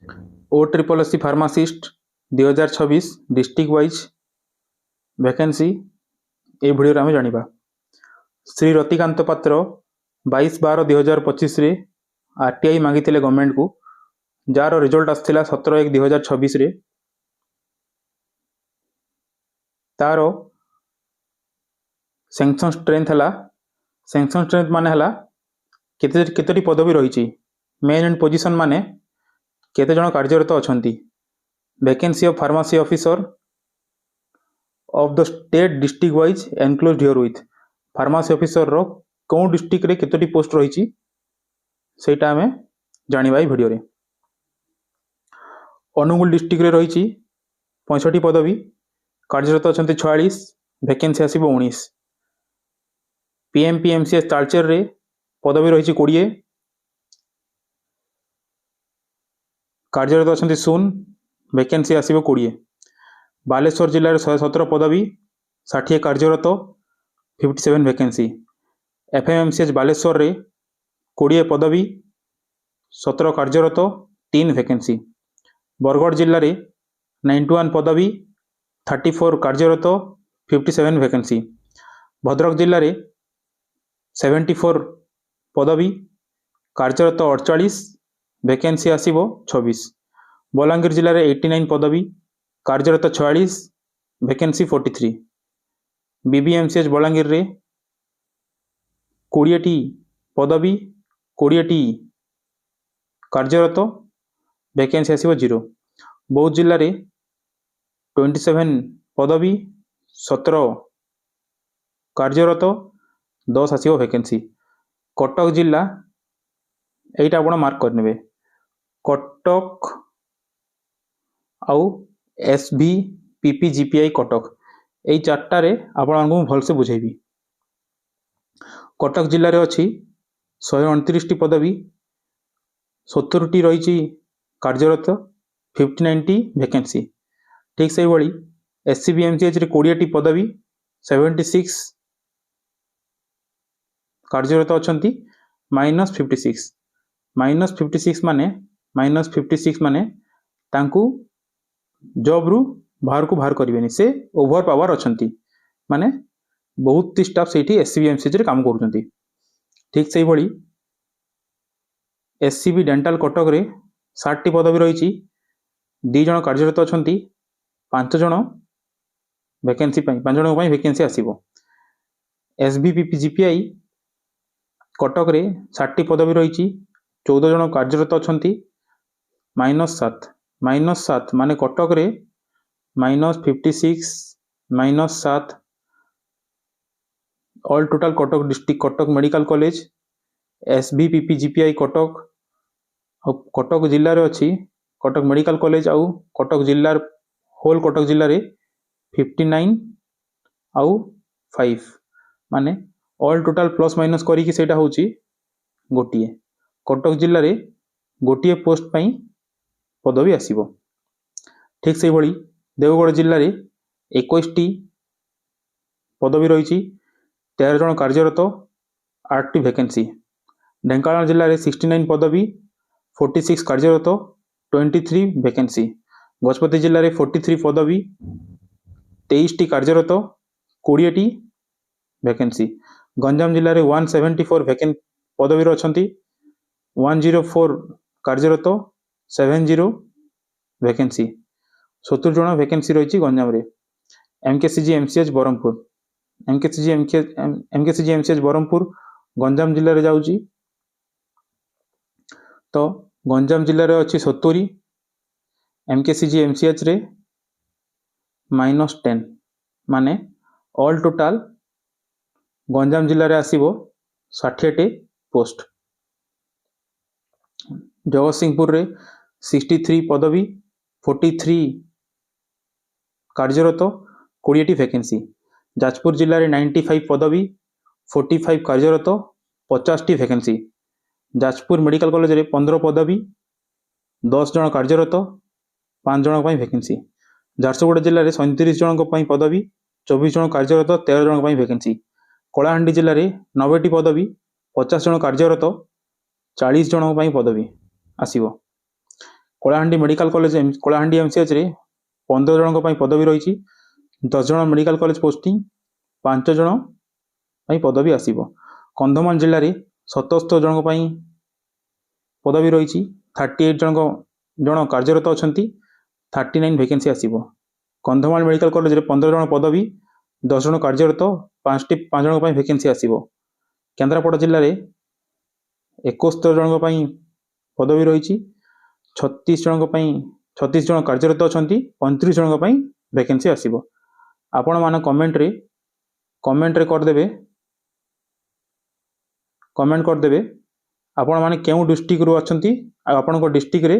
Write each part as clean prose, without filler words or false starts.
OSSC pharmacist 2026 district wise vacancy ए video आम जाना। श्री रतिकांत पात्र 22/12/2025 RTI मागी गवर्नमेंट को, जार रिजल्ट आसला 17/1/2026 तार सैंक्शन स्ट्रेंथ है। सैंक्शन स्ट्रेंथ माने हला केतोटी पदवी रही, मेन एंड पोजिशन माने केते जन कार्यरत अच्छा। Vacancy of pharmacy officer of the state district wise enclosed herewith. Pharmacy officer रो कौ डिस्ट्रिक्ट रे केतोटी पोस्ट रही सेटा आमे जानिबा भिडियो रे। अनुगुल डिस्ट्रिक्ट रे रही 65 पदवी, कार्यरत अच्छा 46, वैकेंसी आसीबो 19। PMPMCS तालचेर रे पदवी रही 20, कार्यरत अच्छा 0, वैकेंसी आसीबो 20। बालेश्वर जिले में 117 पदवी, 60 कार्यरत, 57 वैकेंसी। FMMCH बालेश्वर रे 20 पदवी, 17 कार्यरत, 3 वैकेंसी। बरगढ़ जिले में 91 पदवी, 34 कार्यरत, 57 वैकेंसी। भद्रक जिले में 74 पदवी, कार्यरत 48, वैकेंसी आसीबो 26। बलांगीर जिले में 89 पदवी, कार्यरत 46, वैकेंसी 43। BBMCH बलांगीर रे 20टी पदवी, 20टी कार्यरत, वैकेंसी आसीबो 0। बौद्ध जिले में 27 पदवी, 17 कार्यरत, 10 आसीबो वैकेंसी। कटक जिला एटा आपण मार्क करनेबे, कटक आउ SVPPGPI कटक, यही चार्टार आपण भलसे बुझेबी। कटक जिले में अच्छी 129 पदवी, 70टी रही कार्यरत, 59टी वैकेंसी। ठीक से भाई SCBMCH रे 20टी पदवी, 76 कार्यरत अच्छा, -56। -56 माने तांकू जॉब रु बाहर को बाहर करेंगे, से ओभर पावर अच्छा, माने बहुत स्टाफ से SCBMCH रे काम करुँच। ठीक से भाई SCB डेंटाल कटक रे 60टी पदवी रही, 2 जन कार्यरत अच्छा, 5 जन वैकेंसी 5 जन वैकेंसी आसीबो। SVPPGPI कटक रे 60टी पदवी रही, 14 जन कार्यरत अच्छा, -7 माने कटक रे -56 -7 all total Cuttack district Cuttack medical college SVPPGPI Cuttack Cuttack जिले में अच्छी कटक मेडिकल कॉलेज आउ कटक जिला होल कटक जिले में 59 आउ 5 माने ऑल टोटल प्लस माइनस करी सेटा होची गोटिए। कटक जिले में गोटिए पोस्ट पाई पदवी आसीबो। ठीक से भाई देवगढ़ जिले में 21टी पदवी रही, 13 जन कार्यरत, 8टी वैकेंसी। ढेंकानाल जिले में 69 पदवी, 46 कार्यरत, 23 वैकेंसी। गजपति जिले में 43 पदवी, 23टी कार्यरत, 20टी वैकेंसी। गंजाम जिले में 174 पदवी अच्छा, 104 कार्यरत, 70 वैकेंसी। 70 जन वैकेंसी रही गंजाम रे। MKCG MCH Barhampur, MKCG MCH Barhampur Ganjam जिले में जाऊँगी। तो गंजाम जिले में अच्छी 70, MKCG MCH रे -10 माने ऑल टोटाल गंजाम जिले में आसीबो 60टी पोस्ट। जगतसिंहपुर रे 63 पदवी, 43 कार्यरत, 20टी वैकेंसी। जाजपुर जिले में 95 पदवी, 45 कार्यरत, 50टी वैकेंसी। जाजपुर मेडिकल कॉलेज रे 15 पदवी, 10 जन कार्यरत, 5 जन वैकेंसी। झारसुगुड़ा जिले में 37 जन पदवी, 24 जन कार्यरत, 13 जन वैकेंसी। कलाहांडी जिले में 90टी पदवी, 50 जन कार्यरत, 40 जन पदवी आसीबो। Kalahandi medical college Kalahandi MCH ରେ 15 ଜଣଙ୍କ ପାଇଁ ପଦବୀ ରହିଛି। 10 ଜଣ ମେଡ଼ିକାଲ କଲେଜ ପୋଷ୍ଟିଂ, 5 ଜଣ ପାଇଁ ପଦବୀ ଆସିବ। କନ୍ଧମାଳ ଜିଲ୍ଲାରେ 77 ଜଣଙ୍କ ପାଇଁ ପଦବୀ ରହିଛି। 38 ଜଣ କାର୍ଯ୍ୟରତ ଅଛନ୍ତି। 39 ଭେକେନ୍ସି ଆସିବ। କନ୍ଧମାଳ ମେଡ଼ିକାଲ କଲେଜରେ 15 ଜଣ ପଦବୀ, 10 ଜଣ କାର୍ଯ୍ୟରତ, 5 ଜଣଙ୍କ ପାଇଁ ଭେକେନ୍ସି ଆସିବ। କେନ୍ଦ୍ରାପଡ଼ା ଜିଲ୍ଲାରେ 71 ଜଣଙ୍କ ପାଇଁ ପଦବୀ ରହିଛି। 36 ଜଣ କାର୍ଯ୍ୟରତ ଅଛନ୍ତି। 35 ଜଣଙ୍କ ପାଇଁ ଭେକେନ୍ସି ଆସିବ। ଆପଣମାନେ କମେଣ୍ଟ କରିଦେବେ ଆପଣମାନେ କେଉଁ ଡିଷ୍ଟ୍ରିକ୍ଟରୁ ଅଛନ୍ତି ଆଉ ଆପଣଙ୍କ ଡିଷ୍ଟ୍ରିକ୍ଟରେ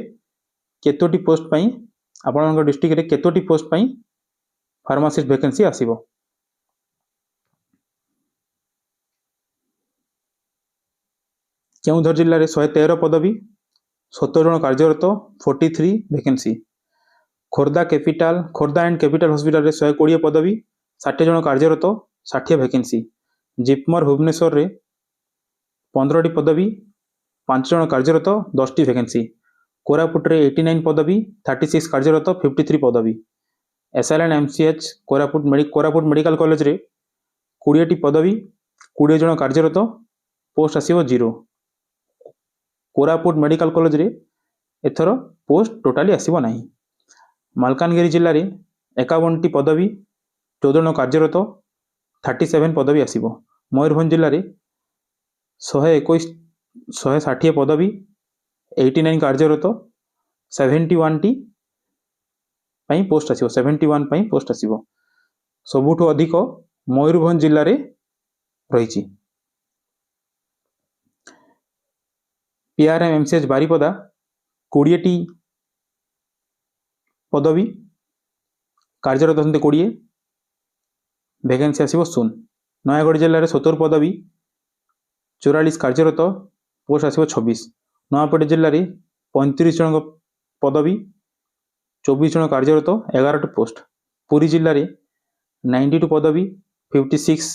କେତୋଟି ପୋଷ୍ଟ ପାଇଁ ଫାର୍ମାସିଷ୍ଟ ଭେକେନ୍ସି ଆସିବ। କେଉଁଝର ଜିଲ୍ଲାରେ 113 ପଦବୀ, 17 ଜଣ କାର୍ଯ୍ୟରତ, 43 ଭେକେନ୍ସି। ଖୋର୍ଦ୍ଧା ଆଣ୍ଡ କ୍ୟାପିଟାଲ ହସ୍ପିଟାଲରେ 120 ପଦବୀ, 60 ଜଣ କାର୍ଯ୍ୟରତ, 60 ଭେକେନ୍ସି। ଜିପମର ଭୁବନେଶ୍ୱରରେ 15ଟି ପଦବୀ, 5 ଜଣ କାର୍ଯ୍ୟରତ, 10ଟି ଭେକେନ୍ସି। କୋରାପୁଟରେ 89 ପଦବୀ, 36 କାର୍ଯ୍ୟରତ, 53 ପଦବୀ। SLN MCH କୋରାପୁଟ ମେଡ଼ିକାଲ କଲେଜରେ 20ଟି ପଦବୀ, 20 ଜଣ କାର୍ଯ୍ୟରତ, ପୋଷ୍ଟ ଆସିବ 0। କୋରାପୁଟ ମେଡ଼ିକାଲ କଲେଜରେ ଏଥର ପୋଷ୍ଟ ଟୋଟାଲି ଆସିବ ନାହିଁ। ମାଲକାନଗିରି ଜିଲ୍ଲାରେ 51ଟି ପଦବୀ, 14 ଜଣ କାର୍ଯ୍ୟରତ, 37 ପଦବୀ ଆସିବ। ମୟୂରଭଞ୍ଜ ଜିଲ୍ଲାରେ 160 ପଦବୀ, 89 କାର୍ଯ୍ୟରତ, 71 ପାଇଁ ପୋଷ୍ଟ ଆସିବ। ସବୁଠୁ ଅଧିକ ମୟୂରଭଞ୍ଜ ଜିଲ୍ଲାରେ ରହିଛି। PRM MCH ବାରିପଦା 20ଟି ପଦବୀ, କାର୍ଯ୍ୟରତ ଅଛନ୍ତି 20, ଭେକେନ୍ସି ଆସିବ 0। ନୟାଗଡ଼ ଜିଲ୍ଲାରେ 70 ପଦବୀ, 44 କାର୍ଯ୍ୟରତ, ପୋଷ୍ଟ ଆସିବ 26। ନୂଆପଡ଼ା ଜିଲ୍ଲାରେ 35 ଜଣଙ୍କ ପଦବୀ, 24 ଜଣ କାର୍ଯ୍ୟରତ, 11ଟି ପୋଷ୍ଟ। ପୁରୀ ଜିଲ୍ଲାରେ 92 ପଦବୀ, 56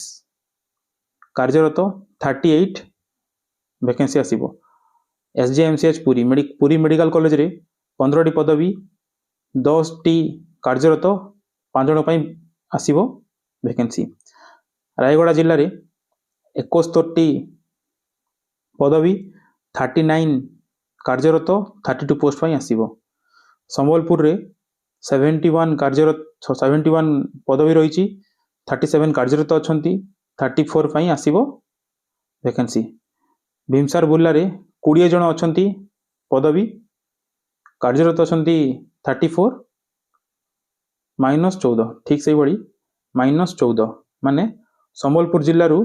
କାର୍ଯ୍ୟରତ, 38 ଭେକେନ୍ସି ଆସିବ। SJMCH ପୁରୀ ମେଡ଼ିକାଲ କଲେଜରେ 15ଟି ପଦବୀ, 10ଟି କାର୍ଯ୍ୟରତ, 5 ଜଣ ପାଇଁ ଆସିବ ଭେକେନ୍ସି। ରାୟଗଡ଼ା ଜିଲ୍ଲାରେ 71ଟି ପଦବୀ, 39 କାର୍ଯ୍ୟରତ, 32 ପୋଷ୍ଟ ପାଇଁ ଆସିବ। ସମ୍ବଲପୁରରେ 71 ପଦବୀ ରହିଛି, 37 କାର୍ଯ୍ୟରତ ଅଛନ୍ତି, 34 ପାଇଁ ଆସିବ ଭେକେନ୍ସି। ଭୀମସାର ବୁର୍ଲାରେ 20 ଜଣ ଅଛନ୍ତି ପଦବୀ, କାର୍ଯ୍ୟରତ ଅଛନ୍ତି 34 -14, ଠିକ୍ ସେଇଭଳି -14 ମାନେ ସମ୍ବଲପୁର ଜିଲ୍ଲାରୁ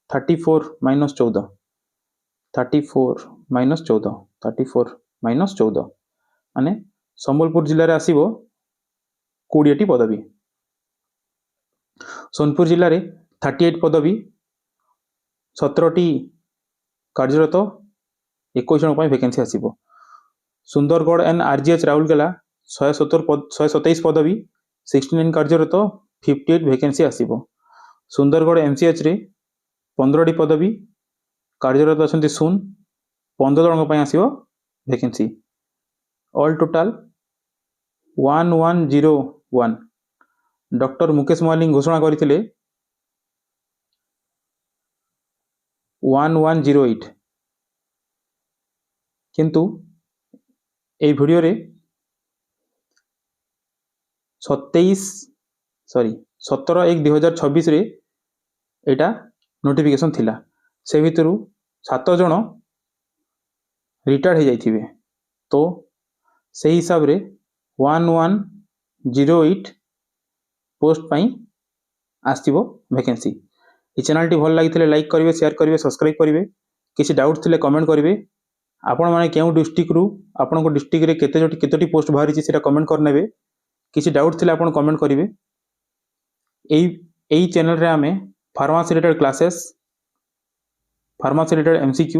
34 -14 ମାନେ ସମ୍ବଲପୁର ଜିଲ୍ଲାରେ ଆସିବ 20ଟି ପଦବୀ। ସୋନପୁର ଜିଲ୍ଲାରେ 38 ପଦବୀ, 17ଟି କାର୍ଯ୍ୟରତ, 21 ଜଣ ପାଇଁ ଭେକେନ୍ସି ଆସିବ। ସୁନ୍ଦରଗଡ଼ and RGH ରାଉରକେଲା 127 ପଦବୀ, 69 କାର୍ଯ୍ୟରତ, 58 ଭେକେନ୍ସି ଆସିବ। ସୁନ୍ଦରଗଡ଼ MCHରେ 15ଟି ପଦବୀ, କାର୍ଯ୍ୟରତ ଅଛନ୍ତି 0, 15 ଜଣଙ୍କ ପାଇଁ ଆସିବ vacancy. All total 1101। Doctor Mukesh Mahalik ଘୋଷଣା କରିଥିଲେ 1108, କିନ୍ତୁ এই ଭିଡ଼ିଓରେ 17/1/2026ରେ ଏଇଟା ନୋଟିଫିକେସନ୍ ଥିଲା। ସେ ଭିତରୁ 7 ଜଣ ରିଟାୟାର୍ଡ଼ ହେଇଯାଇଥିବେ। ତ ସେହି ହିସାବରେ 1108 ପୋଷ୍ଟ ପାଇଁ ଆସିବ ଭେକେନ୍ସି। এই ଚ୍ୟାନେଲଟି ଭଲ ଲାଗିଥିଲେ ଲାଇକ୍ କରିବେ, ସେୟାର କରିବେ, ସବସ୍କ୍ରାଇବ୍ କରିବେ। କିଛି ଡାଉଟ୍ ଥିଲେ କମେଣ୍ଟ କରିବେ। ଆପଣମାନେ କେଉଁ ଡିଷ୍ଟ୍ରିକ୍ଟରୁ ଆପଣଙ୍କ ଡିଷ୍ଟ୍ରିକ୍ଟରେ କେତୋଟି ପୋଷ୍ଟ ବାହାରିଛି ସେଇଟା କମେଣ୍ଟ କରିନେବେ। କିଛି ଡାଉଟ୍ ଥିଲେ ଆପଣ କମେଣ୍ଟ କରିବେ। এই ଚ୍ୟାନେଲରେ ଆମେ pharmacy related classes, pharmacy related MCQ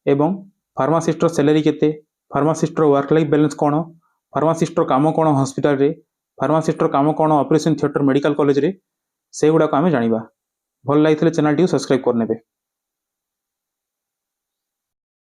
ଏବଂ ଫାର୍ମାସିଷ୍ଟର ସ୍ୟାଲେରୀ କେତେ, ଫାର୍ମାସିଷ୍ଟର ୱାର୍କ ଲାଇଫ୍ ବାଲାନ୍ସ କ'ଣ, ଫାର୍ମାସିଷ୍ଟର କାମ କ'ଣ ହସ୍ପିଟାଲରେ, ଫାର୍ମାସିଷ୍ଟର କାମ କ'ଣ ଅପରେସନ୍ ଥିଏଟର ମେଡ଼ିକାଲ କଲେଜରେ, ସେଗୁଡ଼ାକ ଆମେ ଜାଣିବା। ଭଲ ଲାଗିଥିଲେ ଚ୍ୟାନେଲଟିକୁ ସବସ୍କ୍ରାଇବ୍ କରିନେବେ।